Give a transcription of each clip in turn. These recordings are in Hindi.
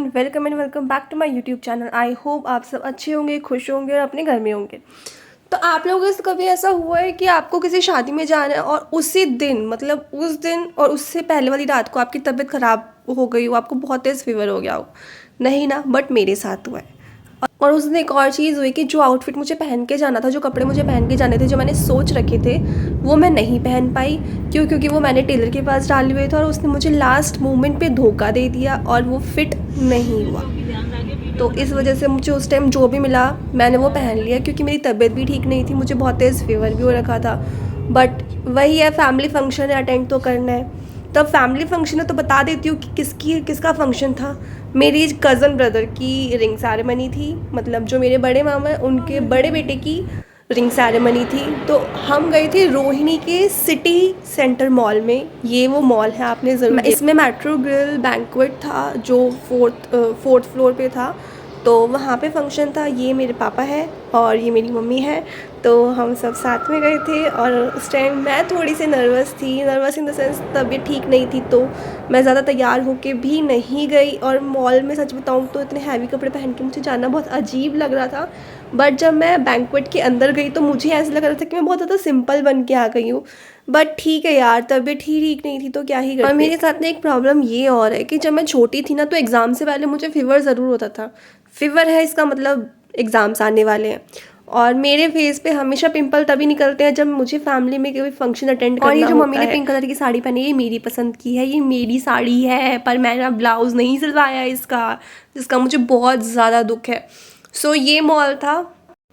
Everyone, welcome and welcome back to my YouTube channel. I hope आप सब अच्छे होंगे, खुश होंगे और अपने घर में होंगे। तो आप लोगों से कभी ऐसा हुआ है कि आपको किसी शादी में जाना है और उसी दिन मतलब उस दिन और उससे पहले वाली रात को आपकी तबीयत ख़राब हो गई हो, आपको बहुत तेज़ फीवर हो गया हो? नहीं ना, बट मेरे साथ हुआ है। और उस दिन एक और चीज़ हुई कि जो आउटफिट मुझे पहन के जाना था, जो कपड़े मुझे पहन के जाने थे, जो मैंने सोच रखे थे, वो मैं नहीं पहन पाई। क्यों? क्योंकि वो मैंने टेलर के पास डाले हुए थे और उसने मुझे लास्ट मोमेंट पे धोखा दे दिया और वो फिट नहीं हुआ। तो इस वजह से मुझे उस टाइम जो भी मिला मैंने वो पहन लिया, क्योंकि मेरी तबीयत भी ठीक नहीं थी, मुझे बहुत तेज़ फीवर भी हो रखा था। बट वही है, फैमिली फंक्शन है, अटेंड तो करना है। तब फैमिली फंक्शन है तो बता देती हूँ कि किसका फंक्शन था। मेरी कज़न ब्रदर की रिंग सेरेमनी थी, मतलब जो मेरे बड़े मामा हैं उनके बड़े बेटे की रिंग सेरेमनी थी। तो हम गए थे रोहिणी के सिटी सेंटर मॉल में। ये वो मॉल है, आपने ज़रूर इसमें मेट्रो ग्रिल बैंक्वेट था जो फोर्थ फ्लोर पे था। तो वहाँ पे फंक्शन था। ये मेरे पापा है और ये मेरी मम्मी है। तो हम सब साथ में गए थे और उस टाइम मैं थोड़ी सी नर्वस थी, नर्वस इन द सेंस तबीयत ठीक नहीं थी, तो मैं ज़्यादा तैयार होके भी नहीं गई। और मॉल में सच बताऊँ तो इतने हैवी कपड़े पहन के मुझे जाना बहुत अजीब लग रहा था। बट जब मैं बैंक्वेट के अंदर गई तो मुझे ऐसा लग रहा था कि मैं बहुत ज़्यादा सिंपल बन के आ गई हूँ। बट ठीक है यार, तबीयत ही ठीक नहीं थी तो क्या ही करते। और मेरे साथ में एक प्रॉब्लम ये और है कि जब मैं छोटी थी ना, तो एग्ज़ाम से पहले मुझे फ़ीवर ज़रूर होता था। फ़ीवर है इसका मतलब एग्ज़ाम्स आने वाले हैं। और मेरे फेस पे हमेशा पिंपल तभी निकलते हैं जब मुझे फैमिली में कोई फंक्शन अटेंड करना होता है। और ये जो मम्मी ने पिंक कलर की साड़ी पहनी है, ये मेरी पसंद की है, ये मेरी साड़ी है, पर मैंने ब्लाउज़ नहीं सिलवाया इसका, जिसका मुझे बहुत ज़्यादा दुख है। सो ये मॉल था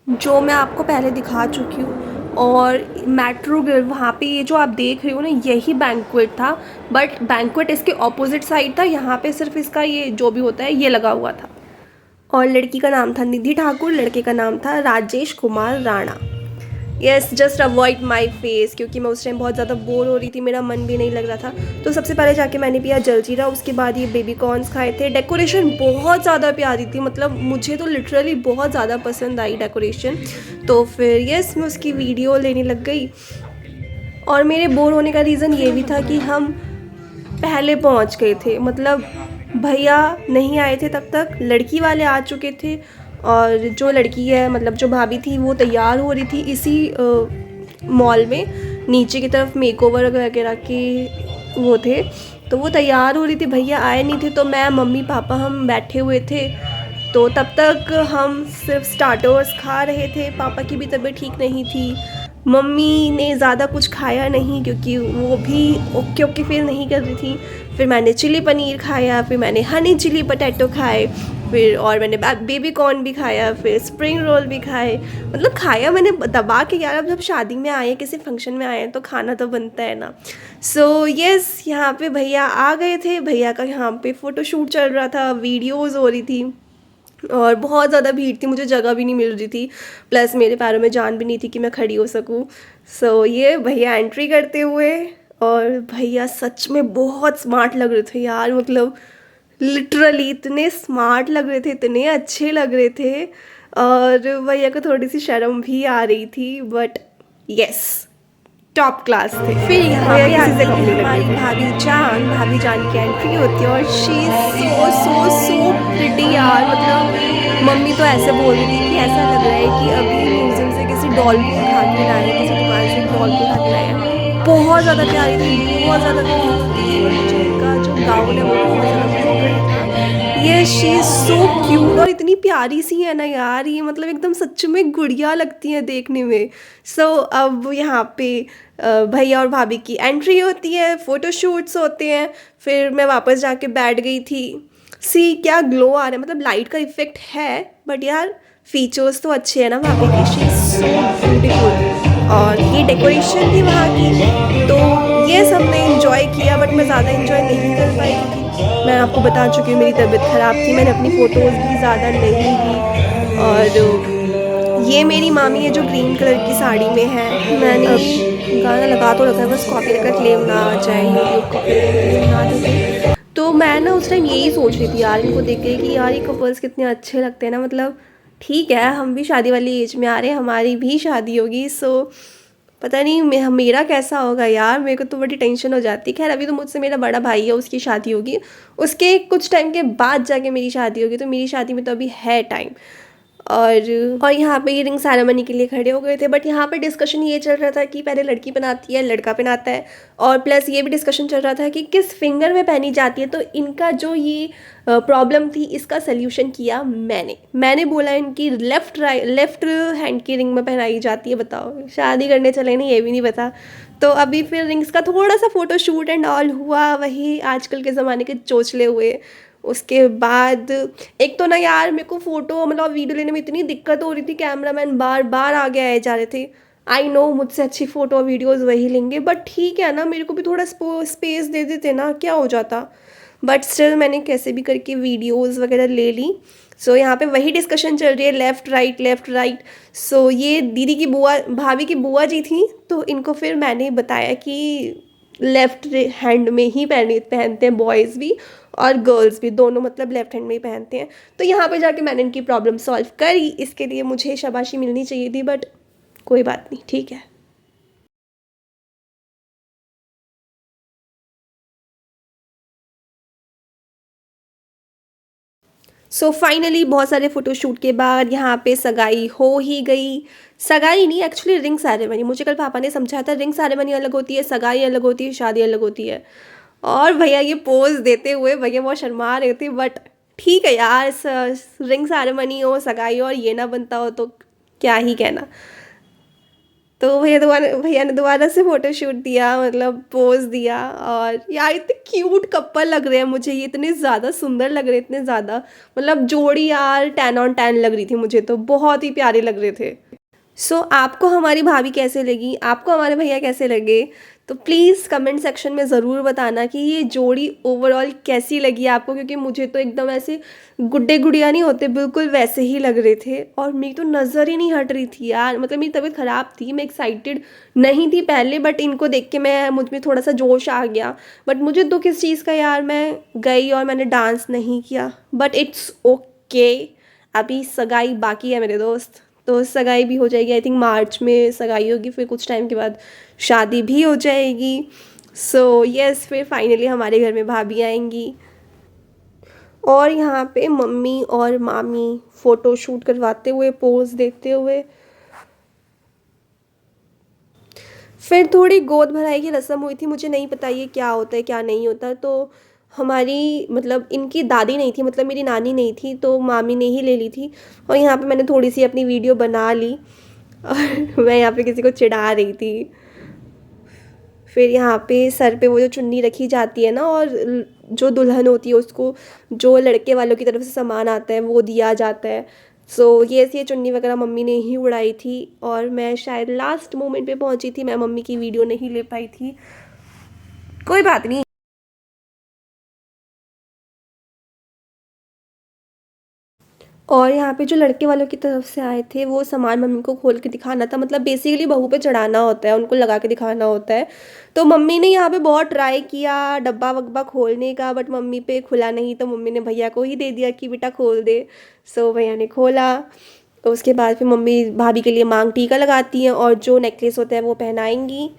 जो मैं आपको पहले दिखा चुकी हूँ। और मेट्रो ग्रिल, वहाँ पे ये जो आप देख रहे हो ना, यही बैंक्वेट था। बट बैंक्वेट इसके ऑपोजिट साइड था। यहाँ पे सिर्फ इसका ये जो भी होता है ये लगा हुआ था। और लड़की का नाम था निधि ठाकुर, लड़के का नाम था Rajesh Kumar Rana. Yes, just avoid my face, क्योंकि मैं उस टाइम बहुत ज़्यादा बोर हो रही थी, मेरा मन भी नहीं लग रहा था। तो सबसे पहले जाके मैंने पिया जलजीरा, उसके बाद ये बेबी कॉर्न्स खाए थे। डेकोरेशन बहुत ज़्यादा प्यारी थी, मतलब मुझे तो लिटरली बहुत ज़्यादा पसंद आई डेकोरेशन। तो फिर येस, मैं उसकी वीडियो लेने लग गई। और मेरे बोर होने का रीज़न ये भी था कि हम पहले पहुंच गए थे, मतलब भैया नहीं आए थे तब तक, लड़की वाले आ चुके थे। और जो लड़की है, मतलब जो भाभी थी, वो तैयार हो रही थी इसी मॉल में। नीचे की तरफ मेकओवर वगैरह के वो थे, तो वो तैयार हो रही थी, भैया आए नहीं थे। तो मैं, मम्मी, पापा हम बैठे हुए थे। तो तब तक हम सिर्फ स्टार्टर्स खा रहे थे। पापा की भी तबीयत ठीक नहीं थी, मम्मी ने ज़्यादा कुछ खाया नहीं क्योंकि वो भी ओके ओके फील नहीं कर रही थी। फिर मैंने चिली पनीर खाया, फिर मैंने हनी चिली पटैटो खाए, फिर और मैंने बेबी कॉर्न भी खाया, फिर स्प्रिंग रोल भी खाए। मतलब खाया मैंने दबा के यार, अब जब शादी में आए, किसी फंक्शन में आए हैं तो खाना तो बनता है ना। सो येस, यहाँ पे भैया आ गए थे। भैया का यहाँ पे फ़ोटोशूट चल रहा था, वीडियोज़ हो रही थी और बहुत ज़्यादा भीड़ थी, मुझे जगह भी नहीं मिल रही थी। प्लस मेरे पैरों में जान भी नहीं थी कि मैं खड़ी हो सकूं। सो ये भैया एंट्री करते हुए, और भैया सच में बहुत स्मार्ट लग रहे थे यार, मतलब लिटरली इतने स्मार्ट लग रहे थे, इतने अच्छे लग रहे थे। और भैया को थोड़ी सी शर्म भी आ रही थी, बट यस, टॉप क्लास थे। फिर यहाँ पे आती है हमारी भाभी जान की एंट्री होती है और she so so so pretty यार, मतलब मम्मी तो ऐसे बोल रही थी कि ऐसा लग रहा है कि अभी म्यूजियम से किसी डॉल को उठा के लाए हैं, किसी दुकान से डॉल को उठा के लाए हैं। बहुत ज़्यादा प्यारी थी, बहुत ज़्यादा क्यूट थी। और मुझे इनका जो गाउन है वो बहुत ज़्यादा पसंद था। ये शी इज़ सो क्यूट और इतनी प्यारी सी है ना यार, ये मतलब एकदम सच में गुड़िया लगती है देखने में। सो अब यहाँ पे भैया और भाभी की एंट्री होती है, फ़ोटोशूट्स होते हैं। फिर मैं वापस जाके बैठ गई थी। सी क्या ग्लो आ रहा है, मतलब लाइट का इफ़ेक्ट है, बट यार फीचर्स तो अच्छे हैं ना भाभी की। She is so beautiful. और ये डेकोरेशन थी वहाँ की, तो ये सब ने इन्जॉय किया, बट मैं ज़्यादा इन्जॉय नहीं कर पाई क्योंकि मैं आपको बता चुकी हूँ मेरी तबीयत ख़राब थी। मैंने अपनी फ़ोटोज़ भी ज़्यादा नहीं ली। और ये मेरी मामी है जो ग्रीन कलर की साड़ी में है। मैंने गाना लगा तो रखा है, बस कॉपीराइट का क्लेम ना आ जाए, यूट्यूब कॉपीराइट का क्लेम ना दे दे। तो मैं ना उस टाइम यही सोच रही थी यार, इनको देख के कि यार ये कपल्स कितने अच्छे लगते हैं ना, मतलब ठीक है हम भी शादी वाली एज में आ रहे हैं, हमारी भी शादी होगी। सो पता नहीं मेरा कैसा होगा यार, मेरे को तो बड़ी टेंशन हो जाती है। खैर अभी तो मुझसे मेरा बड़ा भाई है, उसकी शादी होगी, उसके कुछ टाइम के बाद जाके मेरी शादी होगी, तो मेरी शादी में तो अभी है टाइम। और यहाँ पे ये रिंग सेरेमनी के लिए खड़े हो गए थे, बट यहाँ पे डिस्कशन ये चल रहा था कि पहले लड़की पहनाती है लड़का पहनाता है, और प्लस ये भी डिस्कशन चल रहा था कि किस फिंगर में पहनी जाती है। तो इनका जो ये प्रॉब्लम थी, इसका सल्यूशन किया मैंने बोला इनकी लेफ्ट हैंड की रिंग में पहनाई जाती है। बताओ, शादी करने चले नहीं, ये भी नहीं पता। तो अभी फिर रिंग्स का थोड़ा सा फोटो शूट एंड ऑल हुआ, वही आजकल के ज़माने के चोचले हुए। उसके बाद एक तो ना यार, मेरे को फ़ोटो मतलब वीडियो लेने में इतनी दिक्कत हो रही थी, कैमरामैन बार बार आगे आए जा रहे थे। आई नो मुझसे अच्छी फ़ोटो वीडियोज़ वही लेंगे, बट ठीक है ना, मेरे को भी थोड़ा स्पेस दे देते ना, क्या हो जाता। बट स्टिल मैंने कैसे भी करके वीडियोज़ वगैरह ले ली। सो यहाँ पे वही डिस्कशन चल रही है, लेफ़्ट राइट लेफ़्ट राइट। सो ये दीदी की बुआ, भाभी की बुआ जी थी, तो इनको फिर मैंने बताया कि लेफ़्ट हैंड में ही पहनते हैं बॉयज़ भी और गर्ल्स भी, दोनों मतलब लेफ़्ट हैंड में ही पहनते हैं। तो यहाँ पे जाके मैंने इनकी प्रॉब्लम सॉल्व करी, इसके लिए मुझे शाबाशी मिलनी चाहिए थी, बट कोई बात नहीं, ठीक है। सो फाइनली बहुत सारे फ़ोटोशूट के बाद यहाँ पे सगाई हो ही गई। सगाई नहीं, एक्चुअली रिंग सेरेमनी। मुझे कल पापा ने समझाया था, रिंग सेरेमनी अलग होती है, सगाई अलग होती है, शादी अलग होती है। और भैया ये पोज़ देते हुए भैया बहुत शर्मा रहे थे, बट ठीक है यार, रिंग सेरेमनी हो, सगाई हो और ये ना बनता हो तो क्या ही कहना। तो भैया ने दोबारा से फ़ोटो शूट दिया, मतलब पोज़ दिया। और यार इतने क्यूट कपल लग रहे हैं मुझे, ये इतने ज़्यादा सुंदर लग रहे हैं, इतने ज़्यादा, मतलब जोड़ी यार 10 ऑन 10 लग रही थी मुझे, तो बहुत ही प्यारे लग रहे थे। सो आपको हमारी भाभी कैसे लगी, आपको हमारे भैया कैसे लगे, तो प्लीज़ कमेंट सेक्शन में ज़रूर बताना कि ये जोड़ी ओवरऑल कैसी लगी आपको, क्योंकि मुझे तो एकदम ऐसे गुड्डे गुड़िया नहीं होते, बिल्कुल वैसे ही लग रहे थे। और मेरी तो नज़र ही नहीं हट रही थी यार, मतलब मेरी तबीयत ख़राब थी, मैं एक्साइटेड नहीं थी पहले, बट इनको देख के मैं मुझ में थोड़ा सा जोश आ गया। बट मुझे दुख इस चीज़ का यार, मैं गई और मैंने डांस नहीं किया, बट इट्स ओके। अभी सगाई बाकी है मेरे दोस्त, तो सगाई भी हो जाएगी। आई थिंक मार्च में सगाई होगी, फिर कुछ टाइम के बाद शादी भी हो जाएगी। सो यस, फिर फाइनली हमारे घर में भाभी आएंगी। और यहाँ पे मम्मी और मामी फ़ोटो शूट करवाते हुए, पोज देते हुए। फिर थोड़ी गोद भराई की रस्म हुई थी, मुझे नहीं पता ये क्या होता है क्या नहीं होता। तो हमारी मतलब इनकी दादी नहीं थी, मतलब मेरी नानी नहीं थी, तो मामी ने ही ले ली थी। और यहाँ पे मैंने थोड़ी सी अपनी वीडियो बना ली और मैं यहाँ पे किसी को चिढ़ा रही थी। फिर यहाँ पे सर पे वो जो चुन्नी रखी जाती है ना, और जो दुल्हन होती है उसको जो लड़के वालों की तरफ से सामान आता है वो दिया जाता है। सो ये चुन्नी वगैरह मम्मी ने ही उड़ाई थी, और मैं शायद लास्ट मोमेंट पे पहुंची थी, मैं मम्मी की वीडियो नहीं ले पाई थी। कोई बात नहीं। और यहाँ पे जो लड़के वालों की तरफ से आए थे, वो सामान मम्मी को खोल के दिखाना था, मतलब बेसिकली बहू पे चढ़ाना होता है, उनको लगा के दिखाना होता है। तो मम्मी ने यहाँ पे बहुत ट्राई किया डब्बा वब्बा खोलने का, बट मम्मी पे खुला नहीं, तो मम्मी ने भैया को ही दे दिया कि बेटा खोल दे। सो भैया ने खोला। उसके बाद फिर मम्मी भाभी के लिए मांग टीका लगाती हैं, और जो नेकलेस होता है वो पहनाएंगी।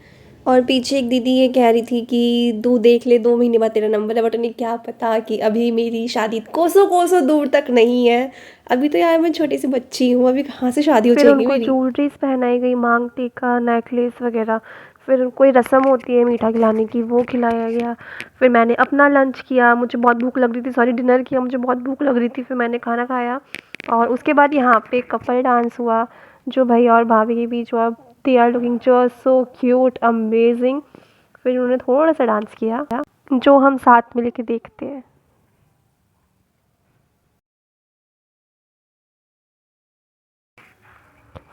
और पीछे एक दीदी ये कह रही थी कि तू देख ले, 2 महीने बाद तेरा नंबर है, बट उन्हें क्या पता कि अभी मेरी शादी कोसों कोसों दूर तक नहीं है। अभी तो यार मैं छोटी सी बच्ची हूँ, अभी कहाँ से शादी हो फिर जाएगी उनको मेरी। ज्वेलरीज पहनाई गई, मांग टीका, नेकलेस वगैरह। फिर कोई रस्म होती है मीठा खिलाने की, वो खिलाया गया। फिर मैंने अपना लंच किया, मुझे बहुत भूख लग रही थी, सॉरी डिनर किया, मुझे बहुत भूख लग रही थी, फिर मैंने खाना खाया। और उसके बाद यहाँ पे कपल डांस हुआ, जो भैया और भाभी के बीच हुआ। They are looking just so cute, amazing. फिर उन्होंने थोड़ा सा डांस किया, जो हम साथ में लेके देखते हैं।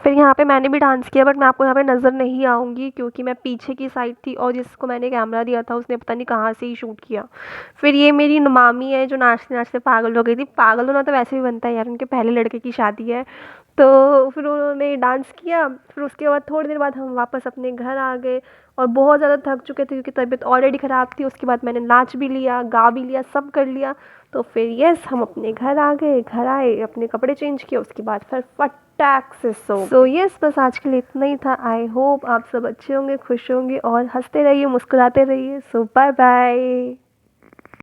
फिर यहाँ पे मैंने भी डांस किया, बट मैं आपको यहाँ पे नज़र नहीं आऊँगी, क्योंकि मैं पीछे की साइड थी, और जिसको मैंने कैमरा दिया था उसने पता नहीं कहाँ से ही शूट किया। फिर ये मेरी मामी है, जो नाचते नाचते पागल हो गई थी। पागल होना तो वैसे भी बनता है यार, उनके पहले लड़के की शादी है। तो फिर उन्होंने डांस किया, फिर उसके बाद थोड़ी देर बाद हम वापस अपने घर आ गए। और बहुत ज़्यादा थक चुके थे, क्योंकि तबीयत ऑलरेडी ख़राब थी। उसके बाद मैंने नाच भी लिया, गा भी लिया, सब कर लिया। तो फिर यस हम अपने घर आ गए, घर आए, अपने कपड़े चेंज किए, उसके बाद फिर फटाक से सो यस बस आज के लिए इतना ही था। आई होप आप सब अच्छे होंगे, खुश होंगे और हंसते रहिए, मुस्कुराते रहिए। सो बाय बाय।